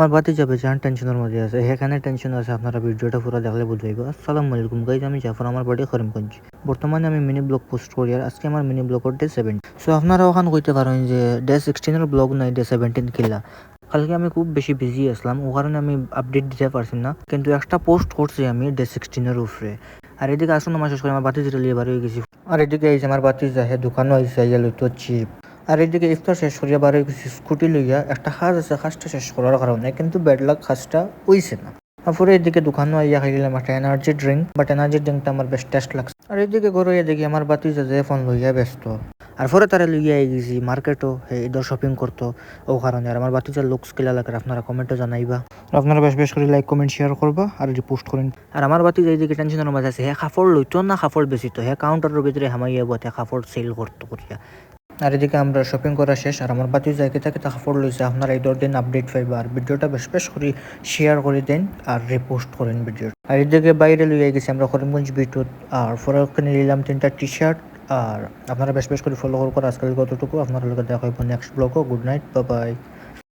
আমার ভাতিজা বেজান টেনশনের মধ্যে আছে, সেখানে টেনশন আছে। আপনারা ভিডিওটা পুরো দেখলে বুঝাইব। আসসালামু আলাইকুম গাইজ, আমি জাফর, আমার বাড়ি করিমগঞ্জ। বর্তমানে আমি মিনি ব্লগ পোস্ট করি, আর আজকে আমার মিনি ব্লগের ডে 7। সো আপনারা ওখান কইতে পারেন যে ডে 16 ব্লগ নাই, ডে 17 কিলা। কালকে আমি খুব বেশি বিজি আসলাম, ও কারণে আমি আপডেট দিতে পারছি না, কিন্তু একটা পোস্ট করছি আমি ডে 16 উপরে। আর এদিকে আসুন আমার শেষ করে আমার বাতিজাটা লিয়ে বার হয়ে গেছি। আর এদিকে এই যে আমার বাতিজা, হে দোকানও আইসে, আইয়া লইতো চিপ। আর এদিকে ইফতার শেষ করিয়া বার হয়ে গেছি স্কুটি লইয়া। একটা কাজ আছে, কাজটা শেষ করার কারণে, কিন্তু ব্যাড লাক কাজটা হইছে না। তারপরে এদিকে দোকানও আইয়া খাইলাম একটা এনার্জি ড্রিঙ্ক, বাট এনার্জি ড্রিঙ্কটা আমার বেশ টেস্ট লাগছে। আর এদিকে ঘরে দেখি আমার বাতিজা যে ফোন লইয়া ব্যস্ত। আর পরে তারা লইয়া গেছি মার্কেটও, ঈদের শপিং করতো। ও কারণে আর আমার বাতিজার লুকস কিলা লাগে আপনারা কমেন্টে জানাইবা। আর আপনারা বেশ বেশ করে লাইক কমেন্ট শেয়ার করবা আর রিপোস্ট করেন। আর আমার বাতিজা এইদিকে টেনশনের মাঝে আছে, হ্যাঁ কাপড় লইতো না কাপড় বেশিত, হ্যাঁ কাউন্টারের ভিতরে হামাইয়া বতে কাপড় সেল করতো করিয়া। আর এদিকে আমরা শপিং করা শেষ, আর আমার বাতি যায় কেতা কেতা কাপড় লইছে। আপনারা এই 10 দিন আপডেট পাইবা। আর ভিডিওটা বেশ বেশ করে শেয়ার করে দেন আর রিপোস্ট করেন ভিডিও। আর এদিকে বাইরে লইয়া গেছি আমরা করিমগঞ্জ বিটুত। আর পরে ওখানে নিলাম 3টা টি শার্ট। আর আপনারা বেশ বেশ করে ফলো করার আজকাল কতটুকু আপনারা লোকের দেখা হইব নেক্সট ব্লগও। Good night, bye by.